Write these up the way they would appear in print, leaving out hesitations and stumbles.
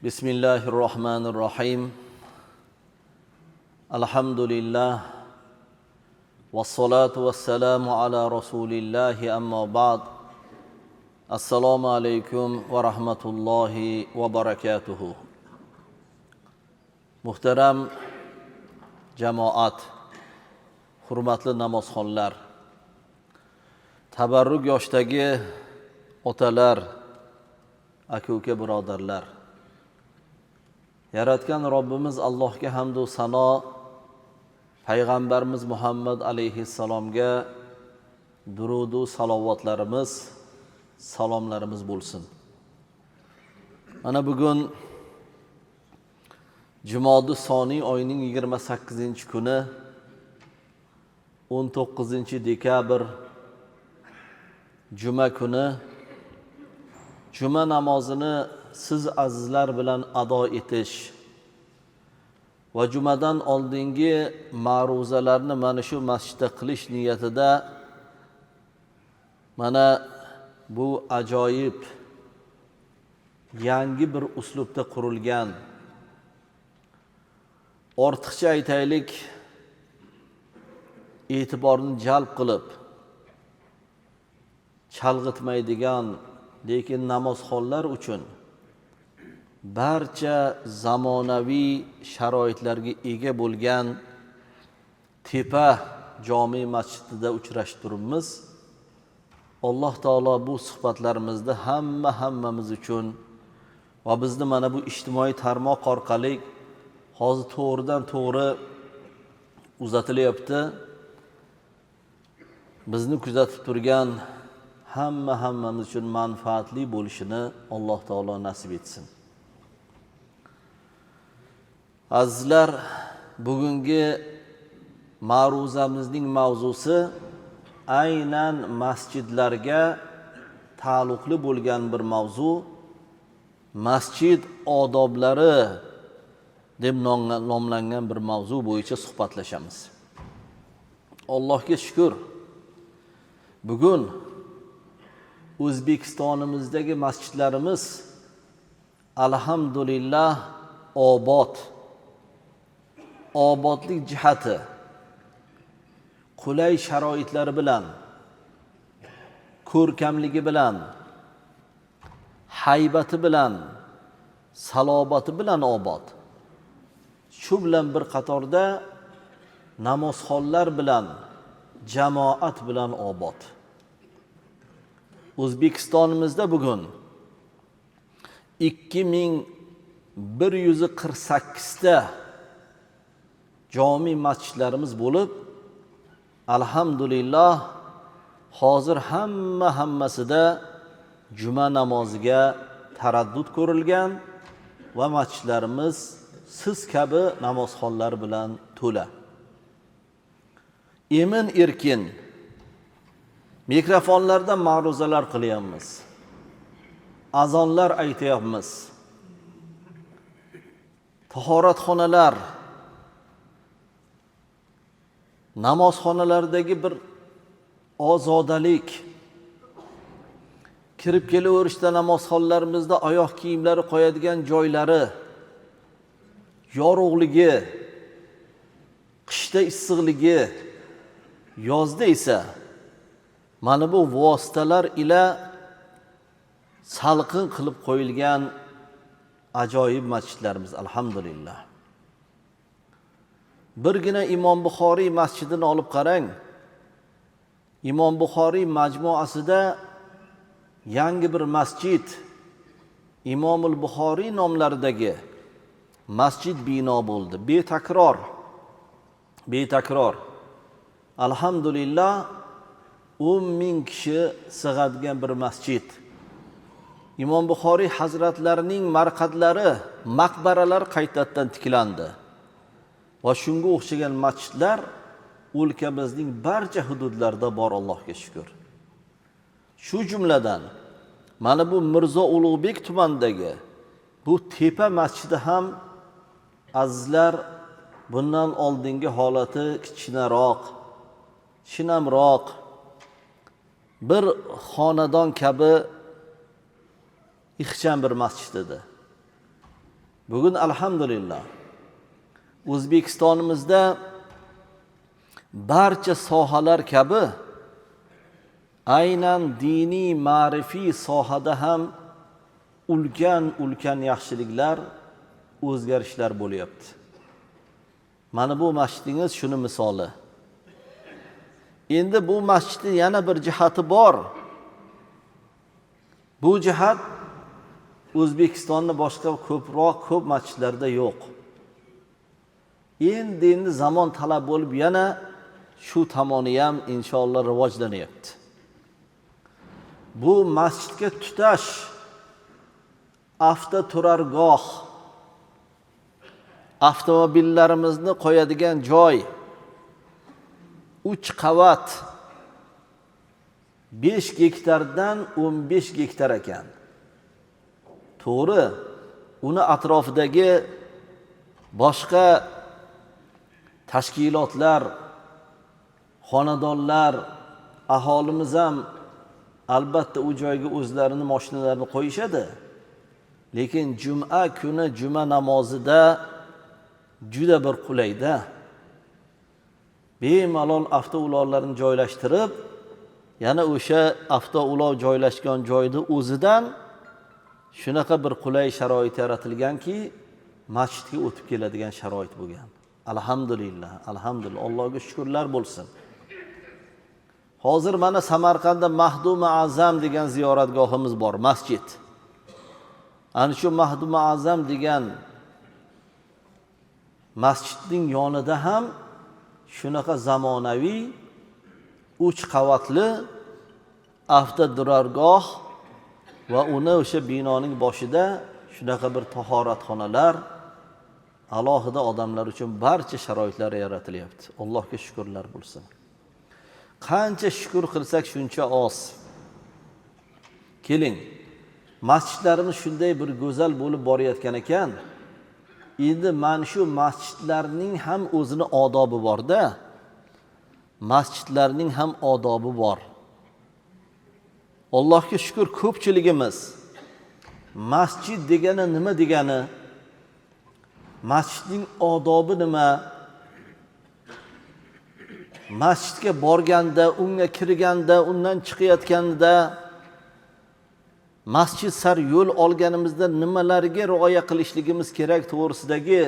Bismillahirrahmanirrahim. Alhamdulillah. Wassalatu wassalamu ala rasulillahi amma ba'd. Assalomu alaykum va rahmatullohi va barakatuhu. Muhtaram jamoat, hurmatli namozxonlar, tabarruk yoshdagi otalar, aka-uka birodarlar, yaratgan Robbimiz Allohga hamd va sano, payg'ambarimiz Muhammad alayhissalomga durud va salovatlarimiz, salomlarimiz bo'lsin. Mana bugun Jumodi Soniy oyining 28-kuni 19-dekabr juma kuni juma namozini siz azizlar bilan ado etish va jumadan oldingi ma'ruzalarni mana shu masjidda qilish niyatida mana bu ajoyib yangi bir uslubda qurilgan, ortiqcha aytaylik, e'tiborni jalb qilib chalg'itmaydigan, lekin namozxonlar uchun barcha zamonaviy sharoitlarga ega bo'lgan tepa jome masjidida uchrashib turibmiz. Alloh taolo bu suhbatlarimizda hammamiz uchun va bizni mana bu ijtimoiy tarmoq orqali hozir to'g'ridan to'g'ri uzatilyapti, bizni kuzatib turgan hammamiz uchun manfaatli bo'lishini Alloh taolo nasib etsin. Azizlar, bugungi ma'ruzamizning mavzusi aynan masjidlarga taalluqli bo'lgan bir mavzu. Masjid odoblari deb nomlangan bir mavzu bo'yicha suhbatlashamiz. Allohga shukr, bugun O'zbekistonimizdagi masjidlarimiz alhamdulillah obodlik jihati, qulay sharoitlari bilan, ko'rkamligi bilan, haybati bilan, salobati bilan obod. Shu bilan bir qatorda namozxonlar bilan, jamoat bilan obod. O'zbekistonimizda bugun 2148 ta jome masjidlarimiz bo'lib, alhamdulillah hozir hammasida juma namoziga taraddud ko'rilgan va masjidlarimiz siz kabi namozxonlar bilan to'la. Emin erkin mikrofonlarda ma'ruzalar qilyapmiz, azonlar aytyapmiz, tahoratxonalar, namozxonalardagi bir ozodalik, kirib kelaverishda namozxonlarimizda oyoq kiyimlari qo'yadigan joylari, yorug'ligi, qishda issiqligi, yozda esa mana bu vositalar ila salqin qilib qo'yilgan ajoyib masjidlarimiz alhamdulillah. Birgina Imom Buxoriy masjidini olib qarang. Imom Buxoriy majmuasida yangi bir masjid, Imomul Buxoriy nomlaridagi masjid bino bo'ldi. Betakror. Alhamdulillah 10,000 kishi sig'adigan bir masjid. Imom Buxoriy hazratlarining marqadlari, maqbaralar qaytadan tiklandi. Va shunga o'xshagan masjidlar o'lkamizning barcha hududlarida bor, Allohga shukr. Shu jumladan mana bu Mirzo Ulug'bek tumanidagi bu tepa masjidi ham azizlar bundan oldingi holati kichkinaroq, shinamroq, bir xonadon kabi ixcham bir masjid edi. Bugun alhamdulillah O'zbekistonimizda barcha sohalar kabi aynan diniy ma'rifiy sohada ham ulkan yaxshiliklar, o'zgarishlar bo'lyapti. Mana bu masjidingiz shuni misoli. Endi bu masjidning yana bir jihati bor. Bu jihat O'zbekistonda boshqa ko'p masjidlarda yo'q. Endi zamon talab bo'lib yana shu tomoni ham inshaalloh rivojlanyapti. Bu masjidga tutash avtoturargoh, avtomobillarimizni qo'yadigan joy, 3 qavat, 5 gektardan 15 gektar ekan. To'g'ri, uni atrofidagi boshqa tashkilotlar, xonadonlar, aholimiz ham albatta u joyga o'zlarini mashinalarini qo'yishadi. Lekin juma kuni juma namozida juda bir qulayda. Bemalol avtoulovlarni joylashtirib, yana o'sha avtoulov joylashgan joyda o'zidan shunaqa bir qulay sharoit yaratilganki, masjidga o'tib keladigan sharoit bo'lgan. Alhamdulillah, Allohga shukrlar bo'lsin. Hozir mana Samarqandda Mahdum Azam degan ziyoratgohimiz bor, masjid. Ana shu Mahdum Azam degan masjidning yonida ham shunaqa zamonaviy 3 qavatli avtodurargoh va uni o'sha binoning boshida shunaqa bir tahoratxonalar, alohida odamlar uchun barcha sharoitlar yaratilyapti. Allohga shukrlar bo'lsin. Qancha shukr qilsak shuncha oz. Keling, masjidlarimiz shunday bir go'zal bo'lib borayotgan ekan. Endi mana shu masjidlarning ham o'zini odobi bor-da. Masjidlarning ham odobi bor. Allohga shukr, ko'pchiligimiz masjid degani nima degani, masjidning odobi nima, masjidga borganda, unga kirganda, undan chiqayotganda, masjid sar yo'l olganimizda nimalarga rioya qilishligimiz kerak to'g'risidagi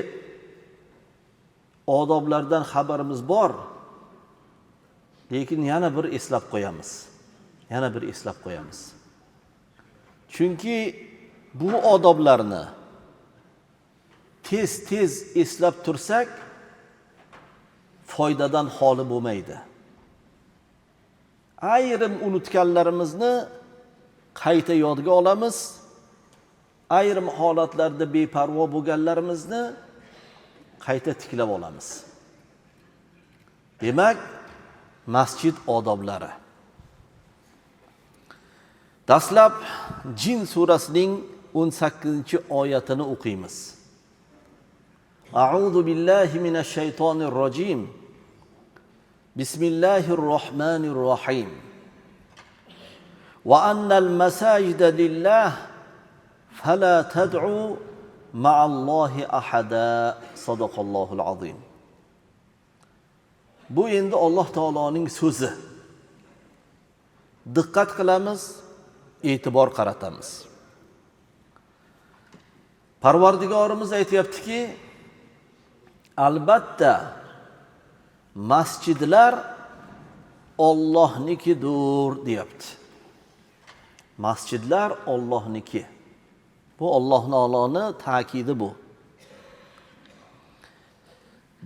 odoblardan xabarimiz bor. Lekin yana bir eslab qo'yamiz. Chunki bu odoblarni tez eslab tursak foydadan xoli bo'lmaydi. Ayrim unutganlarimizni qayta yodga olamiz. Ayrim holatlarda beparvo bo'lganlarimizni qayta tiklab olamiz. Demak, masjid odoblari. Dastlab Jin surasining 18-oyatini o'qiymiz. A'udhu billahi minash shaytonir rojim. Bismillahir rohmanir rohim. Wa annal masajida lillah fala tad'u ma'allohi ahada. Sadaqallohul azim. Bu endi Alloh taoloning so'zi. Diqqat qilamiz, e'tibor qaratamiz. Parvardigorimiz aytayaptiki, albatta masjidlar Allohnikidir deyapti. Masjidlar Allohniki. Bu Alloh taoloning ta'kidi bu.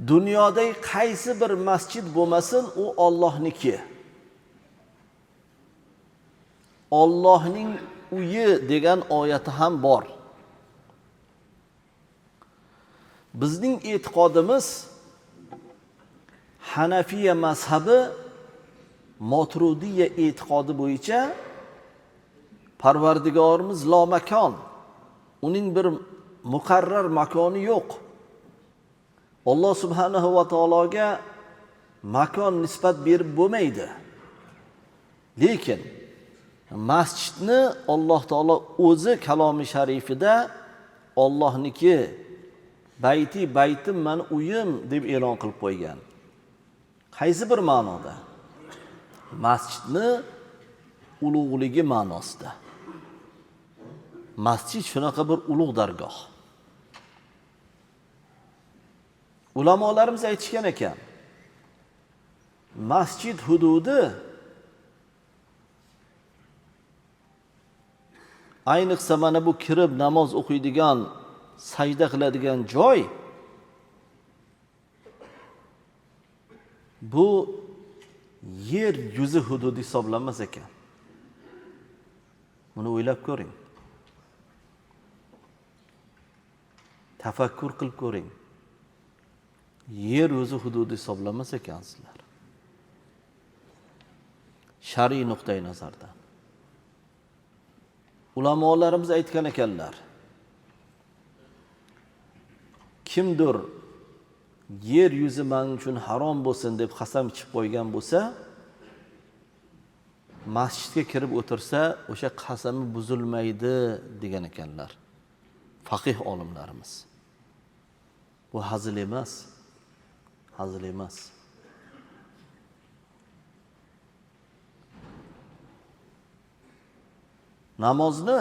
Dunyodagi qaysi bir masjid bo'lmasin, u Allohniki. Allohning uyi degan oyati ham bor. Bizning e'tiqodimiz Hanafiya mazhabi Maturidiya e'tiqodi bo'yicha Parvardigorimiz lo makon, uning bir muqarrar makoni yo'q. Alloh subhanahu va taologa makon nisbat berib bo'lmaydi. Lekin masjidni Alloh taolo o'zi kalomi sharifida Allohniki, baytim mani uyim deb e'lon qilib qo'ygan. Qaysi bir ma'noda? Masjidni ulug'ligi ma'nosida. Masjid shunaqa bir ulug' dargoh. Ulamolarimiz aytishgan ekan, masjid hududi ayniqsa mana bu kirib namoz o'qiydigan, sajda qiladigan joy bu yer yuzi hududi hisoblanmas ekan. Buni o'ylab ko'ring. Tafakkur qilib ko'ring. Yer yuzi hududi hisoblanmas ekansizlar. Shar'iy nuqtai nazardan. Ulamolarimiz aytgan ekanlar. Kimdir yer yuzi men uchun harom bo'lsin deb qasam ichib qo'ygan bo'lsa, masjidga kirib o'tirsa, o'sha qasami buzilmaydi degan ekanlar faqih olimlarimiz. Bu hazil emas. Hazil emas. Namozni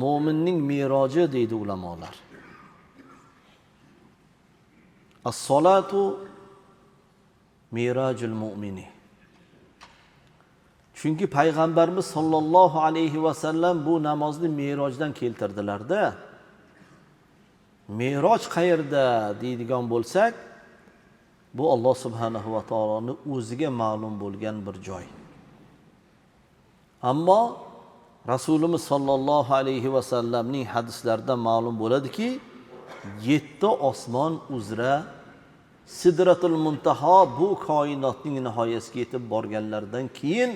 mo'minning meroji deydi ulamolar. As-solatu mirajul mu'mini. Chunki payg'ambarimiz sollallohu alayhi va sallam bu namozni merojdan keltirdilar-da. Meroj qayerda deydigan bo'lsak, bu Alloh subhanahu va taoloning o'ziga ma'lum bo'lgan bir joy. Ammo Rasulimiz sollallohu alayhi va sallamning hadislarida ma'lum bo'ladiki, 7 osmon uzra Sidratul Muntaho bu koinotning nihoyasiga yetib borganlardan keyin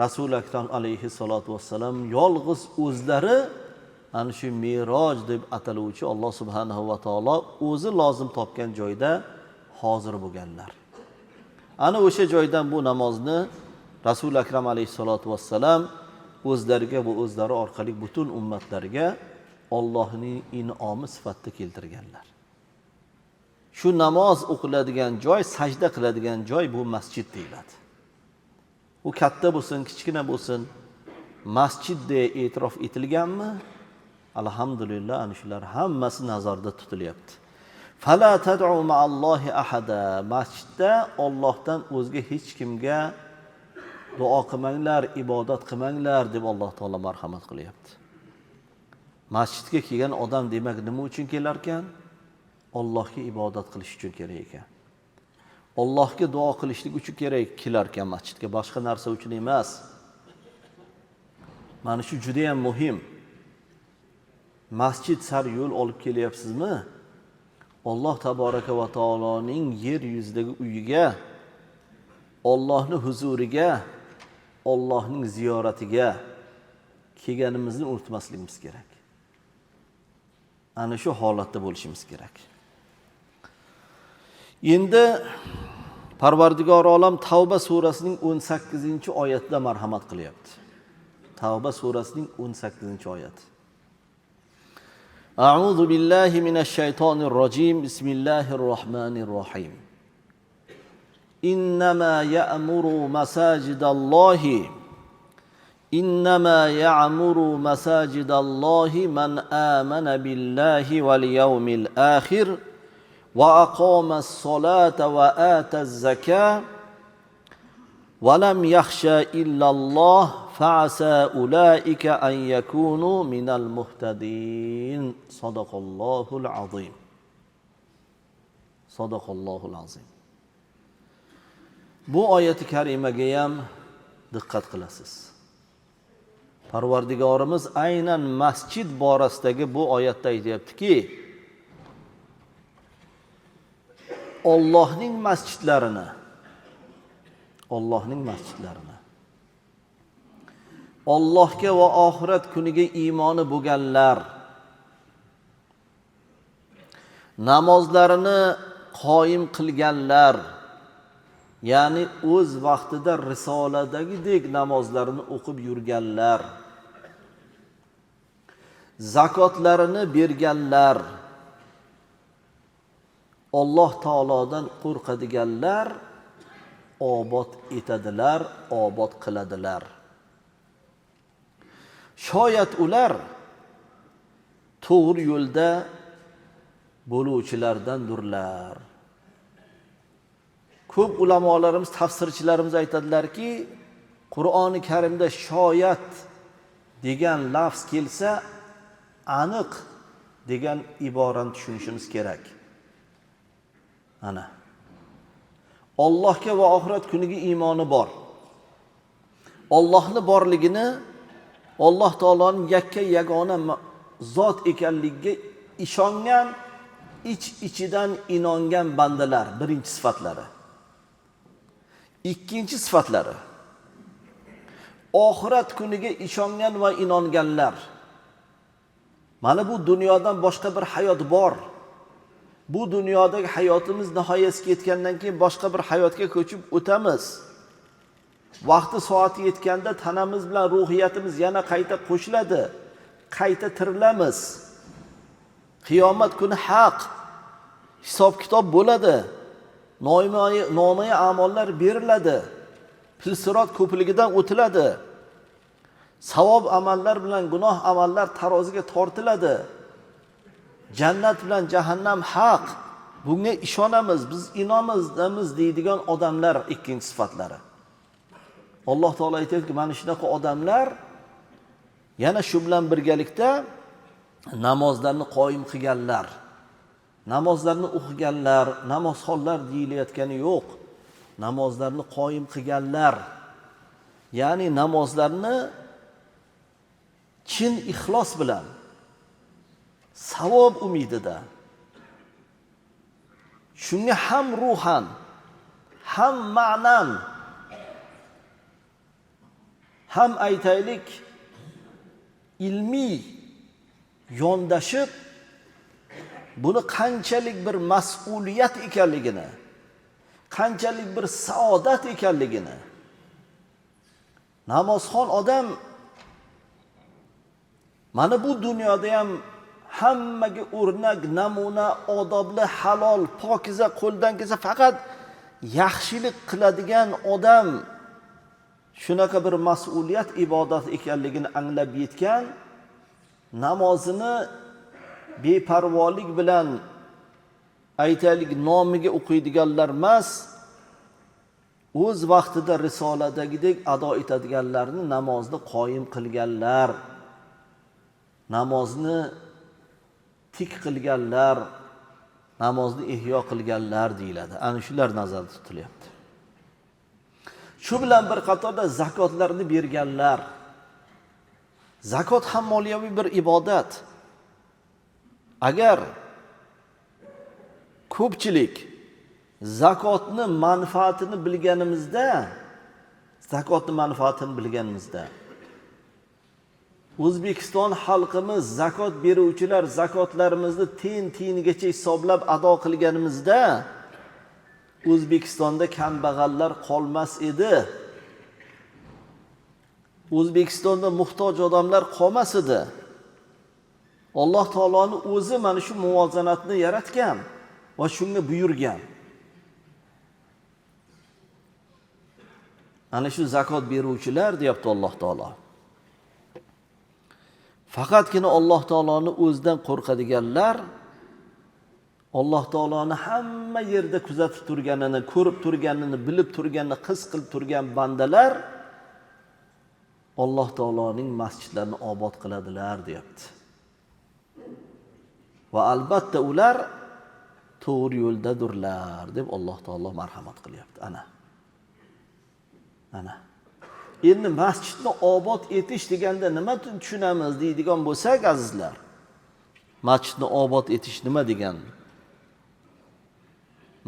Rasul akram alayhi salatu vassalam yolg'iz o'zlari ana shu Miroj deb ataluvchi Alloh subhanahu va taolo o'zi lozim topgan joyda hozir bo'lganlar. Ana o'sha joydan bu namozni Rasul akram alayhi salatu vassalam o'zlariga va o'zlari orqali butun ummatlarga Allohning in'omi sifatida keltirganlar. Shu namoz o'qiladigan joy, sajda qiladigan joy bu masjid deyiladi. U katta bo'lsin, kichkina bo'lsin, masjid deb e'tirof etilganmi? Alhamdulillah, ana shular hammasi nazarda tutilyapti. Fala tad'u ma'allohi ahada. Masjidda Allohdan o'zga hech kimga duo qilmanglar, ibodat qilmanglar deb Alloh taolo marhamat qilyapti. Masjidga kelgan odam demak nima uchun kelar ekan? Allohga ibodat qilish uchun kerak ekan. Allohga duo qilishlik uchun kerak kelar ekan masjidga, boshqa narsa uchun emas. Mana shu juda ham muhim. Masjid sar yo'l olib kelyapsizmi? Alloh taboraka va taoloning yer yuzidagi uyiga, Allohning huzuriga, Allohning ziyoratiga kelganimizni unutmasligimiz kerak. Ana shu holatda bo'lishimiz kerak. Endi Parvardigor olam Tavba surasining 18-oyatida marhamat qilyapti. Tavba surasining 18-oyati. A'udhu billahi minash shaytonir rojim. Bismillahir rohmanir rohim. إنما يأمر مساجد الله من آمن بالله واليوم الآخر وأقام الصلاة وآتى الزكاة ولم يخشى إلا الله فعسى أولئك أن يكونوا من المهتدين صدق الله العظيم. صدق الله العظيم. Bu oyati karimaga ham diqqat qilasiz. Parvardigorimiz aynan masjid borasidagi bu oyatda aytayaptiki, Allohning masjidlarini Allohga va oxirat kuniga iymoni bo'lganlar namozlarini qoyim qilganlar, ya'ni o'z vaqtida risoladagidek namozlarini o'qib yurganlar, zakotlarini berganlar, Alloh taolodan qo'rqadiganlar obod etadilar, obod qiladilar. Shoyat ular to'g'ri yo'lda bo'luvchilardandurlar. Ko'p ulamolarimiz, tafsirchilarimiz aytadilarki, Qur'oni Karimda shoyat degan lafz kelsa, aniq degan iborani tushunishimiz kerak. Ana. Allohga va oxirat kuniga iymoni bor. Allohning borligini, Alloh taoloning yakka yagona zot ekanligiga ishongan, ichidan inongan bandalar birinchi sifatlari. Ikkinchi sifatlari oxirat kuniga ishongan va inonganlar. Mana bu dunyodan boshqa bir hayot bor. Bu dunyodagi hayotimiz nihoyasiga yetgandan keyin boshqa bir hayotga ko'chib o'tamiz. Vaqti soati yetganda tanamiz bilan ruhiyatimiz yana qayta qo'shiladi. Qayta tirilamiz. Qiyomat kuni haq. Hisob kitob bo'ladi. Nomai amallar beriladi. Filsirot ko'pligidan o'tiladi. Savob amallar bilan gunoh amallar taroziga tortiladi. Jannat bilan jahannam haq. Bunga ishonamiz, biz inonamiz deydigan odamlar ikkinchi sifatlari. Alloh taolo aytayki, mana shunaqa odamlar yana shu bilan birgalikda namozlarni qoyim qilganlar, namozlarni o'qiganlar, namozxonlar deyilayotgani yo'q. Namozlarni qoyim qilganlar, ya'ni namozlarni chin ixlos bilan, savob umidida, shunga ham ruhan, ham ma'nan, ham aytaylik ilmiy yondashib, buni qanchalik bir mas'uliyat ekanligini, qanchalik bir saodat ekanligini, namozxon odam mana bu dunyoda ham hammaga o'rnak, namuna, odobli, halol, pokiza qo'ldan kelsa faqat yaxshilik qiladigan odam shunaqa bir mas'uliyat ibodat ekanligini anglab yetgan, namozini beparvolik bilan aytaylik nomiga o'qiydiganlar emas, o'z vaqtida risoladagidek ado etadiganlarni namozni qoyim qilganlar, namozni tik qilganlar, namozni ihyo qilganlar deyiladi. Ana shular nazarda tutilyapti. Shu bilan bir qatorda zakotlarni berganlar. Zakot ham moliyaviy bir ibodat. Agar ko'pchilik zakotni manfaatini bilganimizda, O'zbekiston xalqimiz zakot beruvchilar zakotlarimizni tiyin-tiyinigacha hisoblab ado qilganimizda, O'zbekistonda kambag'allar qolmas edi. O'zbekistonda muhtoj odamlar qolmas edi. Alloh taoloning o'zi mana shu muvozanatni yaratgan va shunga buyurgan. Ana shu zakot beruvchilar deyapti Alloh taolo. Faqatgina Alloh taoloni o'zidan qo'rqadiganlar, Alloh taoloni hamma yerda kuzatib turganini, ko'rib turganini, bilib turganini, his qilib turgan bandalar Alloh taoloning masjidlarini obod qiladilar deyapti. Va albatta ular to'g'ri yo'ldadurlar deb Alloh taolo marhamat qilyapti. Ana. Endi masjidni obod etish deganda nima tushunamiz deydigan bo'lsak, azizlar, masjidni obod etish nima degan?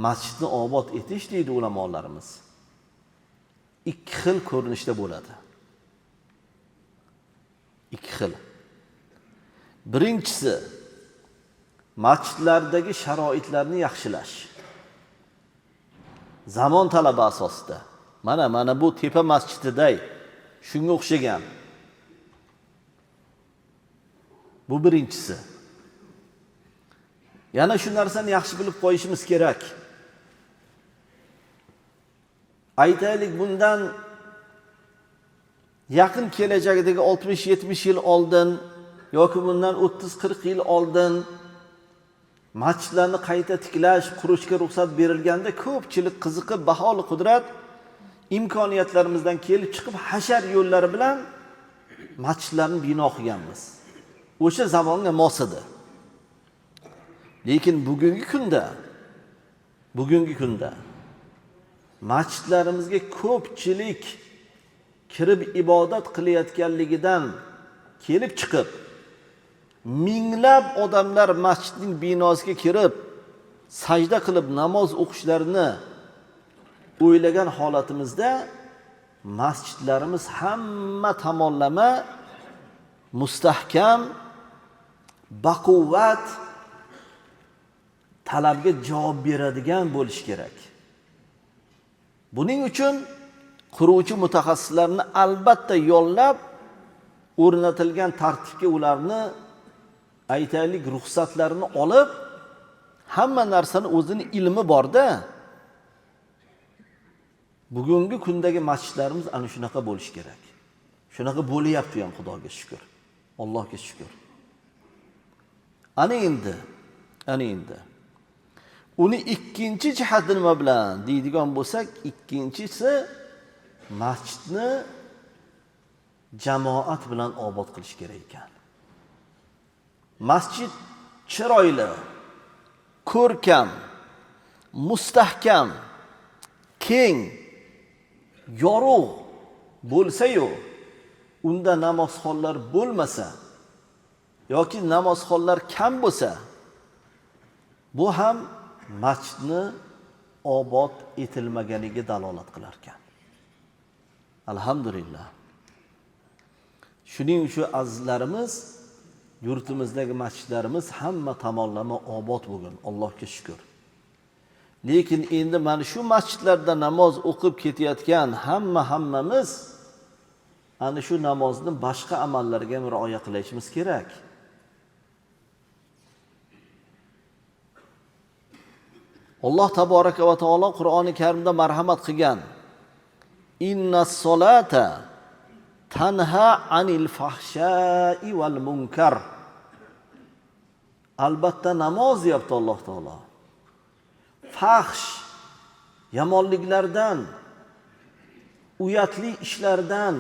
Masjidni obod etish deydi ulamolarimiz. Ikki xil ko'rinishda bo'ladi. Ikki xil. Birinchisi, masjidlardagi sharoitlarni yaxshilash. Zamon talabi asosida. Mana bu tepa masjididay shunga o'xshagan. Bu birinchisi. Yana shu narsani yaxshi bilib qo'yishimiz kerak. Aytaylik, bundan yaqin kelajakdagi 60-70 yil oldin yoki bundan 30-40 yil oldin masjidlarni qayta tiklash, qurishga ruxsat berilganda ko'pchilik qiziqib, baholi qudrat imkoniyatlarimizdan kelib chiqib hashar yo'llari bilan masjidlarni bino qilganmiz. O'sha zamonga mos edi. Lekin bugungi kunda masjidlarimizga ko'pchilik kirib ibodat qilayotganligidan kelib chiqib, minglab odamlar masjidning binosiga kirib, sajda qilib namoz o'qishlarini o'ylagan holatimizda masjidlarimiz hamma tomonlama mustahkam, baquvvat, talabga javob beradigan bo'lish kerak. Buning uchun quruvchi mutaxassislarni albatta yollab, o'rnatilgan tartibga ularni aytaylik ruxsatlarini olib, hamma narsani o'zini ilmi borda. Bugungi kundagi masjidlarimiz ana shunaqa bo'lish kerak. Shunaqa bo'lyapti ham, Xudoga shukr. Allohga shukr. Ana endi. Uni ikkinchi jihati nima bilan deydigan bo'lsak, ikkinchisi masjidni jamoat bilan obod qilish kerak ekan. Masjid chiroyli, ko'rkam, mustahkam, keng, yorug' bo'lsa-yu, unda namozxonlar bo'lmasa yoki namozxonlar kam bo'lsa, bu ham masjidni obod etilmaganiga dalolat qilar ekan. Alhamdulillah. Shuning uchun azizlarimiz, yurtimizdagi masjidlarimiz hamma tomonlama obod bo'lgan. Allohga shukr. Lekin endi mana shu masjidlarda namoz o'qib ketayotgan hammamiz ana shu namozni boshqa amallarga ham rioya qilishimiz kerak. Alloh taboraka va taolo Qur'oni Karimda marhamat qilgan. Innas solata tanha anil fahsha'i wal munkar. Albatta namoz deyapti Alloh taolo. Fahsh, yomonliklardan, uyatli ishlardan,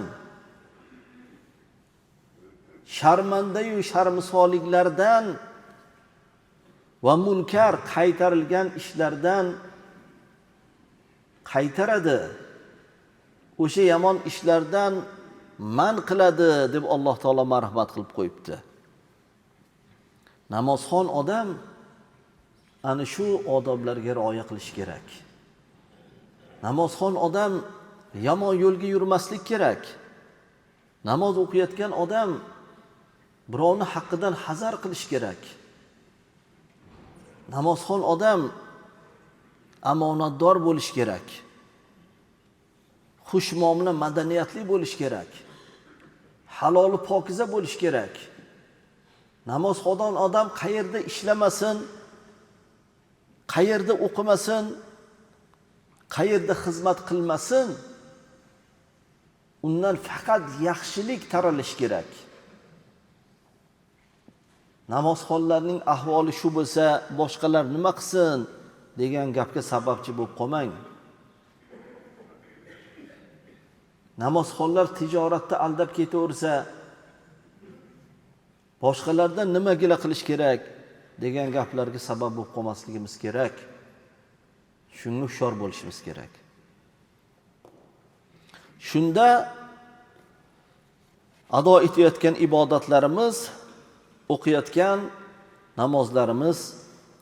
sharmandayu sharmisoliklardan va munkar, qaytarilgan ishlardan qaytaradi. O'sha yomon ishlardan man qiladi deb Alloh taolo marhamat qilib qo'yibdi. Namozxon odam ana shu odoblarga rioya qilish kerak. Namozxon odam yomon yo'lga yurmaslik kerak. Namoz o'qiyotgan odam birovni haqqidan hazar qilish kerak. Namozxon odam omonatdor bo'lish kerak. Xushmuomala, madaniyatli bo'lish kerak. Haloli pokiza bo'lish kerak. Namozxon odam qayerda ishlamasin, qayerda o'qimasin, qayerda xizmat qilmasin, undan faqat yaxshilik taralish kerak. Namozxonlarning ahvoli shu bo'lsa, boshqalar nima qilsin degan gapga sababchi bo'lib qolmang. Namozxonlar tijoratda aldab ketaversa, boshqalardan nima gila qilish kerak degan gaplarga sabab bo'lib qolmasligimiz kerak. Shunga hushyor bo'lishimiz kerak. Shunda ado etayotgan ibodatlarimiz, o'qiyotgan namozlarimiz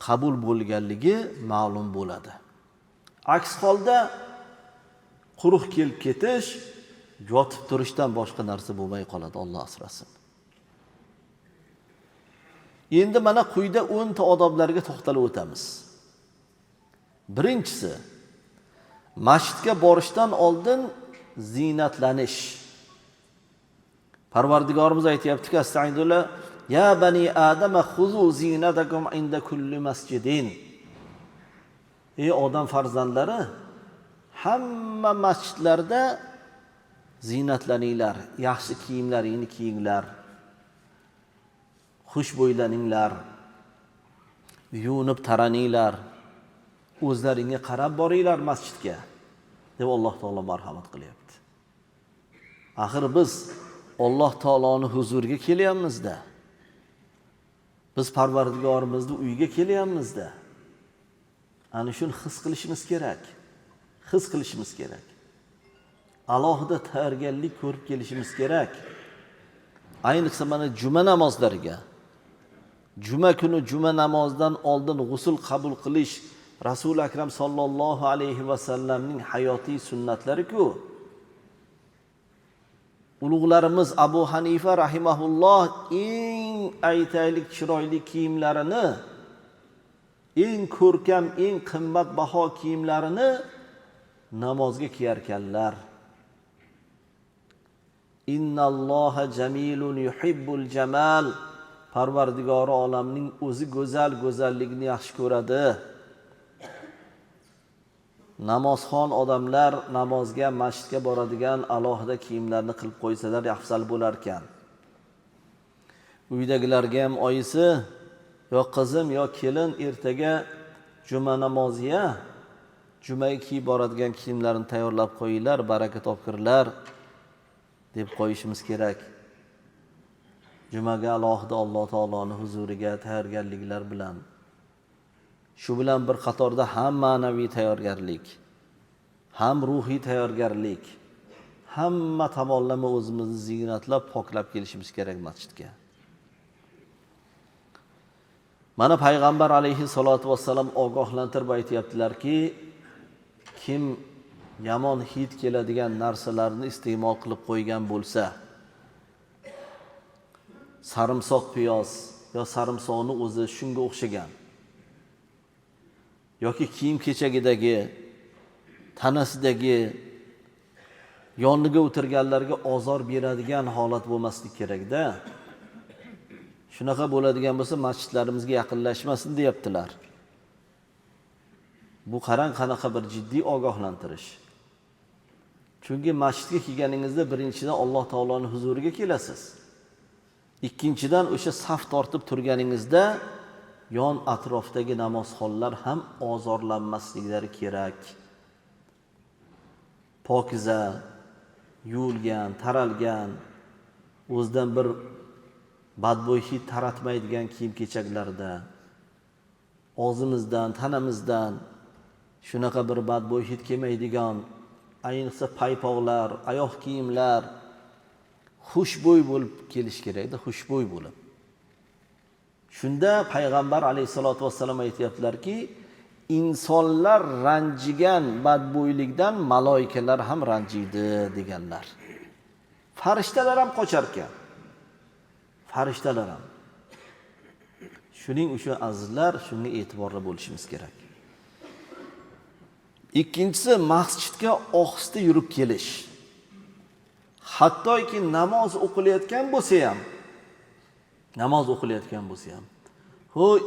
qabul bo'lganligi ma'lum bo'ladi. Aks holda quruq kelib ketish, yotib turishdan boshqa narsa bo'lmay qoladi. Alloh asrasin. Endi mana quyida 10 ta odoblarga to'xtalib o'tamiz. Birinchisi, masjidga borishdan oldin zinatlanish. Parvardigorimiz aytayapti-ki, Astag'firullah, Ya bani Adama xuzu zinatakum inda kulli masjidin. Ey odam farzandlari, hamma masjidlarda zinatlaninglar, yaxshi kiyimlaringni kiyinglar, xushbo'ylaninglar, yuvinib taraninglar, o'zlaringga qarab boringlar masjidga deb Alloh taolo marhamat qilyapti. Axir biz Alloh taoloning huzuriga kelyapmiz-da. Biz Parvardigorimizning uyiga kelyapmiz-da. Ana shuni his qilishimiz kerak. His qilishimiz kerak. Alohida tayyorgarlik ko'rib kelishimiz kerak. Ayniqsa mana juma namozlariga. Juma kuni juma namozidan oldin g'usl qabul qilish Rasul akram sallallohu alayhi va sallamning hayotiy sunnatlari-ku. Ulug'larimiz Abu Hanifa rahimahulloh eng aytaylik chiroyli kiyimlarini, eng ko'rkam, eng qimmatbaho kiyimlarini namozga kiyarkanlar. Innalloha jamilun yuhibbul jamal. Parvardigori olamning o'zi go'zal, go'zallikni yaxshi ko'radi. Namozxon odamlar namozga, masjidga boradigan alohida kiyimlarni qilib qo'ysalar afzal bo'lar ekan. Uydagilarga ham oyisi, yo qizim, yo kelin ertaga juma namoziga jumaga kiyib boradigan kiyimlarni tayyorlab qo'yinglar, baraka topkirlar deb qo'yishimiz kerak. Jumaga alohida Alloh taoloning huzuriga tayyorgarliklar bilan. Shu bilan bir qatorda ham ma'naviy tayyorgarlik, ham ruhiy tayyorgarlik, hamma tomonlama o'zimizni ziynatlab, poklab kelishimiz kerak masjidga. Mana payg'ambar alayhi salatu vassalam ogohlantirib aytayaptilarki, kim yomon hid keladigan narsalarni iste'mol qilib qo'ygan bo'lsa, sarimsoq piyoz yo sarimsoqning o'zi shunga o'xshagan yoki kiyim-kechagidagi, tanasidagi yoniga o'tirganlarga ozor beradigan holat bo'lmaslik kerak-da. Shunaqa bo'ladigan bo'lsa masjidlarimizga yaqinlashmasin deyaptilar. Bu qarang qanaqa bir jiddiy ogohlantirish. Chunki masjidga kelganingizda birinchidan Alloh taoloning huzuriga kelasiz. Ikkinchidan o'sha saf tortib turganingizda yon atrofdagi namozxonlar ham ozorlanmasliklari kerak. Pokiza, yuvilgan, taralgan, o'zidan bir badbo'y hid taratmaydigan kiyim-kechaklarda, og'zimizdan, tanamizdan shunaqa bir badbo'y hid kelmaydigan, ayniqsa paypoqlar, oyoq kiyimlar xushbo'y bo'lib kelish kerak-da, xushbo'y bo'lib. Shunda payg'ambar alayhisolatu vassalam aytayaptilarki, insonlar ranjigan badbo'ylikdan maloikalar ham ranjiydi deganlar. Farishtalar ham qochar ekan. Farishtalar ham. Shuning uchun azizlar, shunga e'tiborli bo'lishimiz kerak. Ikkinchisi, masjidga ohista yurib kelish. Hattoki namoz o'qilayotgan bo'lsa ham,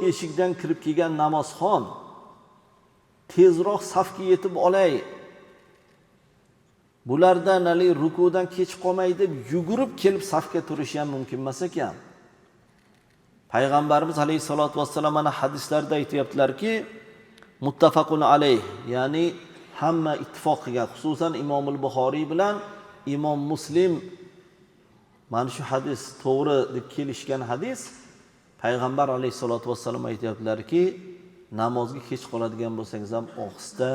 eshikdan kirib kelgan namozxon tezroq safga yetib olay, bulardan rukudan kech qolmay deb yugurib kelib safga turishi ham mumkin emas ekan. Payg'ambarimiz alayhisolatu vassalam mana hadislarda aytayaptilarki, muttafaqun alayh, ya'ni hamma ittifoq qilgan, xususan Imomul Buxoriy bilan Imom Muslim mana shu hadis to'g'ri deb kelishgan hadis. Payg'ambar alayhisolatu vassalam aytayaptilarki, namozga kech qoladigan bo'lsangiz ham ohista,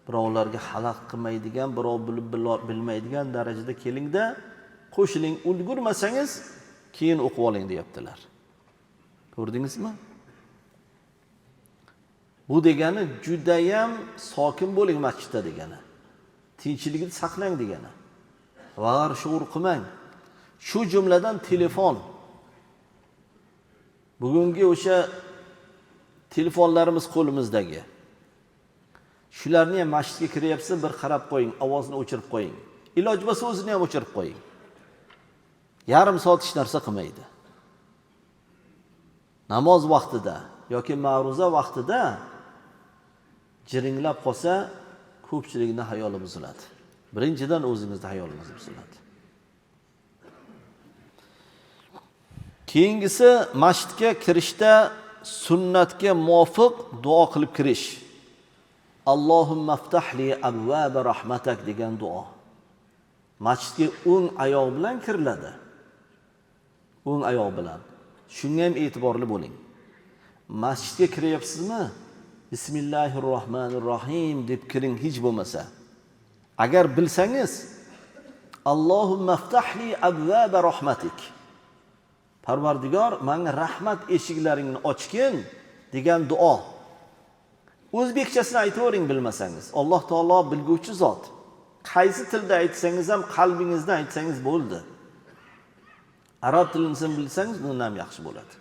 birovlarga xalaqit qilmaydigan, birov bilib bilmaydigan darajada kelingda, qo'shiling, ulgurmasangiz keyin o'qib oling deyaptilar. Ko'rdingizmi? Bu degani judayam sokin bo'ling masjidda degani. Tinchlikni saqlang degani. Va'r shuur qilmang. Shu jumladan telefon. Bugungi o'sha telefonlarimiz qo'limizdagi. Shularni ham masjidga kiryapsiz, bir qarab qo'ying, ovozni o'chirib qo'ying. Iloj bo'lsa o'zini ham o'chirib qo'ying. Yarim soat hech narsa qilmaydi. namoz vaqtida yoki ma'ruza vaqtida jiringlab qolsa, ko'pchilikning hayoli buziladi. Birinchidan o'zingizning hayolingiz buziladi. Keyingisi masjidga kirishda sunnatga muvofiq duo qilib kirish. Allohumma ftahli abwaba rahmatak degan duo. Masjidga o'ng oyoq bilan kiriladi. O'ng oyoq bilan. Shunga ham e'tiborli bo'ling. Masjidga kiryapsizmi? Bismillahirrohmanirrohim deb kiring hech bo'lmasa. Agar bilsangiz, Allohumma ftahli abwaba rahmatik. Parvardigor, menga rahmat eshiklaringni ochgin degan duo. O'zbekchasini aytavering bilmasangiz. Alloh taolo bilguvchi zot. Qaysi tilda aytsangiz ham qalbingizdan aytsangiz bo'ldi. Arab tilini bilsangiz bundan ham yaxshi bo'ladi.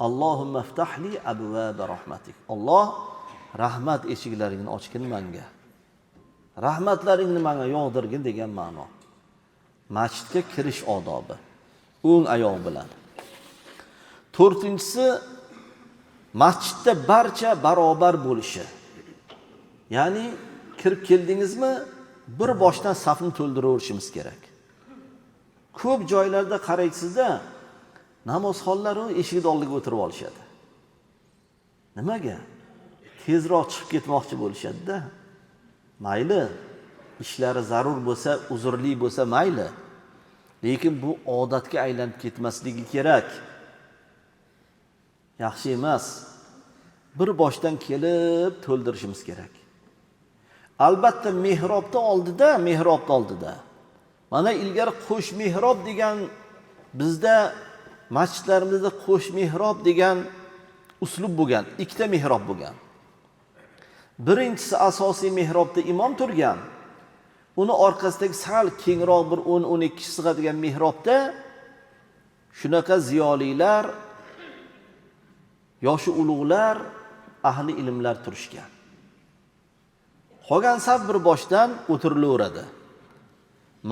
Allohumma ftahli abwaba rahmatik. Alloh rahmat eshiklaringni ochgin menga. Rahmatlaringni menga yog'dirgin degan ma'no. Masjidga kirish odobi. O'ng oyoq bilan. To'rtinchisi, masjidda barcha barobar bo'lishi. Ya'ni kirib keldingizmi, bir boshdan safni to'ldiraverishimiz kerak. Ko'p joylarda qaraysizda namozxonlar eshik oldiga o'tirib olishadi. Nimaga? Tezroq chiqib ketmoqchi bo'lishadi-da. Mayli, ishlari zarur bo'lsa, uzrli bo'lsa mayli. Lekin bu odatga aylanib ketmasligi kerak. Yaxshi emas. Bir boshdan kelib to'ldirishimiz kerak. Albatta mehrobda oldida. Mana ilgari qo'sh mehrob degan bizda masjidlarimizda qo'sh mehrob degan uslub bo'lgan, ikkita mehrob bo'lgan. Birinchisi asosiy mehrobda imom turgan. Uni orqasidagi sal kengroq bir 10-12 sig'adigan mehrobda shunaqa ziyolilar, yoshi ulug'lar, ahli ilmlar turishgan. Qolgan saf bir boshdan o'tirilaveradi.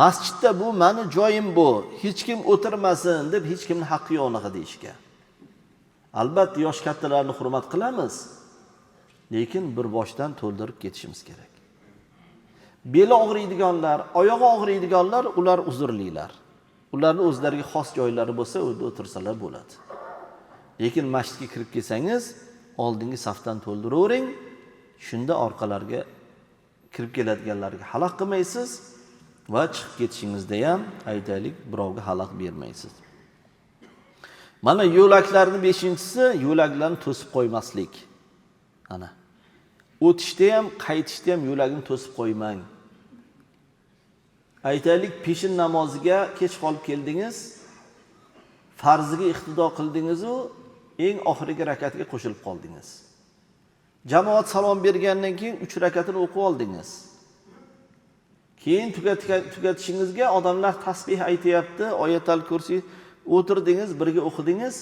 Masjidda bu meni joyim bu, hech kim o'tirmasin deb hech kimning haqqi yo'q deyishga. Albatta yosh kattalarni hurmat qilamiz, lekin bir boshdan to'ldirib ketishimiz kerak. Beli og'riydiganlar, oyog'i og'riydiganlar, ular uzrlilar. Ularning o'zlariga xos joylari bo'lsa, o'rda o'tirsalar bo'ladi. Lekin masjidga kirib kelsangiz, oldingi safdan to'ldiravering. Shunda orqalarga kirib keladiganlarga xalaq qilmaysiz va chiqib ketishingizda ham aytaylik birovga xalaq bermaysiz. Mana yo'laklarning 5-inchisi yo'laklarni to'sib qo'ymaslik. Ana. O'tishda ham, qaytishda ham yo'lagini to'sib qo'ymang. Aytaylik, peshin namoziga kech qolib keldingiz, farziga iqtido qildingiz u eng oxirgi rakatga qo'shilib qoldingiz. Jamoat salom bergandan keyin 3 rakatini o'qib oldingiz. Keyin tugatishingizga odamlar tasbih aytayapti, oyatal kursi o'tirdingiz, birga o'qidingiz.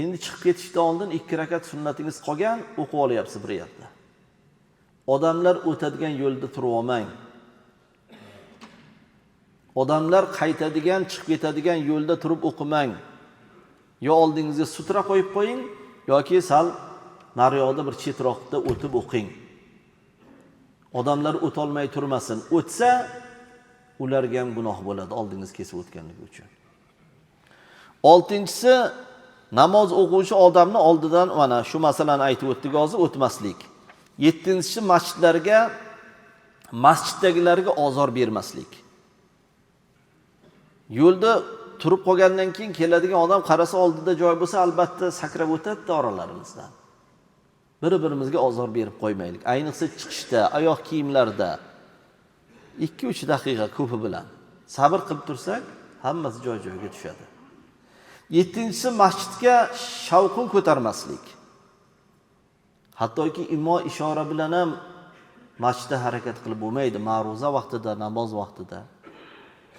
Endi chiqib ketishdan oldin 2 rakat sunnatingiz qolgan, o'qib olyapsiz bir yerda. Odamlar o'tadigan yo'lda turib olmang. Odamlar qaytadigan, chiqib ketadigan yo'lda turib o'qimang. Yo oldingizga sutra qo'yib qo'ying yoki sal nariyoqda bir chetroqda o'tib o'qing. Odamlar o'ta olmay turmasin. O'tsa, ularga ham gunoh bo'ladi oldingiz kesib o'tganligi uchun. 6-inchisi namoz o'quvchi odamni oldidan mana shu masalani aytib o'tdik hozir o'tmaslik. 7-inchisi masjiddagilarga ozor bermaslik. Yo'lda turib qolgandan keyin keladigan odam qarasa oldida joy bo'lsa albatta sakrab o'tadi oralarimizdan. Bir-birimizga ozor berib qo'ymaylik. Ayniqsa chiqishda, oyoq kiyimlarda 2-3 daqiqa ko'pi bilan sabr qilib tursak, hammasi joy-joyiga tushadi. 7-inchisi masjidga shavqin ko'tarmaslik. Hattoki imo ishora bilan ham masjidda harakat qilib bo'lmaydi, ma'ruza vaqtida, namoz vaqtida.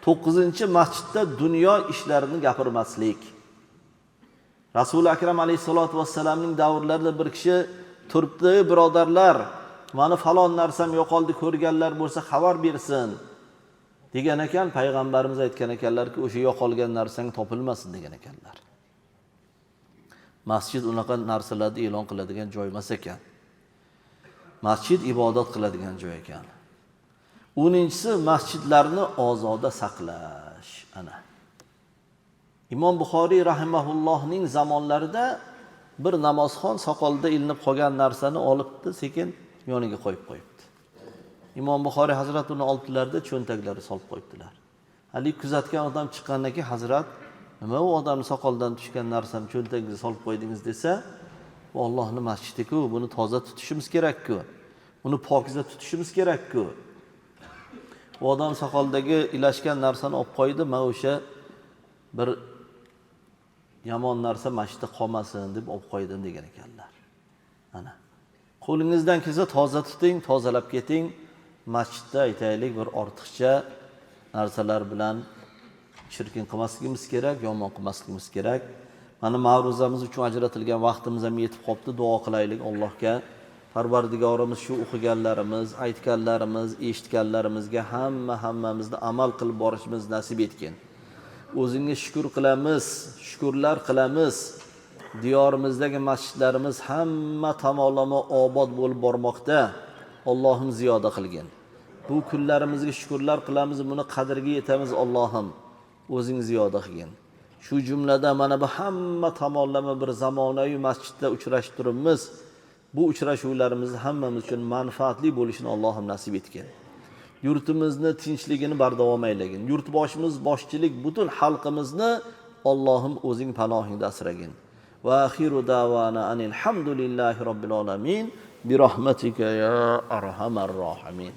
9-inchi masjidda dunyo ishlarini gapirmaslik. Rasul akram alayhisolatu vassalamning davrlarida bir kishi turibdi, birodarlar, meni falon narsam yo'qoldi, ko'rganlar bo'lsa xabar bersin degan ekan, payg'ambarimiz aytgan ekanlarki, o'sha yo'qolgan narsang topilmasin degan ekanlar. Masjid unaqa narsalarni e'lon qiladigan joy emas ekan. Masjid ibodat qiladigan joy ekan. 10-si masjidlarni ozoda saqlash. Ana. Imom Buxoriy rahimahullohning zamonlarida bir namozxon soqolida ilinib qolgan narsani olibdi, sekin yoniga qo'yib qo'yibdi. Imom Buxoriy hazrat uni oldilarida cho'ntaklari solib qo'yibdilar. Hali kuzatgan odam chiqqandan keyin hazrat, nima u odamning soqoldan tushgan narsani cho'ntagingizga solib qo'ydingiz desa, bu Allohning masjidi-ku, buni toza tutishimiz kerak-ku. Uni pokiza tutishimiz kerak-ku. Bu odam soqoldagi ilashgan narsani olib qo'ydi, men o'sha bir yomon narsa masjidda qolmasin deb olib qo'ydim degan ekanlar. Ana. Qo'lingizdan kelsa toza tuting, tozalab keting. Masjidda aytaylik bir ortiqcha narsalar bilan shirkin qilmasligimiz kerak, yomon qilmasligimiz kerak. Mana ma'ruzamiz uchun ajratilgan vaqtimiz ham yetib qopti. Duo qilaylik Allohga. Parvardigorimiz shu o'qiganlarimiz, aytganlarimiz, eshitganlarimizga hammamizni amal qilib borishimiz nasib etgin. O'zingga shukr qilamiz, shukrlar qilamiz. Diyorimizdagi masjidlarimiz hamma tomonlama obod bo'lib bormoqda. Allohim ziyoda qilgin. Bu kunlarimizga shukrlar qilamiz, buni qadriga yetamiz Allohim. O'zing ziyoda qilgin. Shu jumlada mana bu hamma tomonlama bir zamonaviy masjidda uchrashib turibmiz. Bu uchrashuvlarimiz hammamiz uchun manfaatli bo'lishini Allohim nasib etgin. Yurtimizni tinchligini bardavom aylagin. Yurtboshimiz, boshchilik butun xalqimizni Allohim o'zing panohingda asragin. Va axiru davana anil hamdulillahi robbil alamin bi rahmatika ya arhamar rohimin.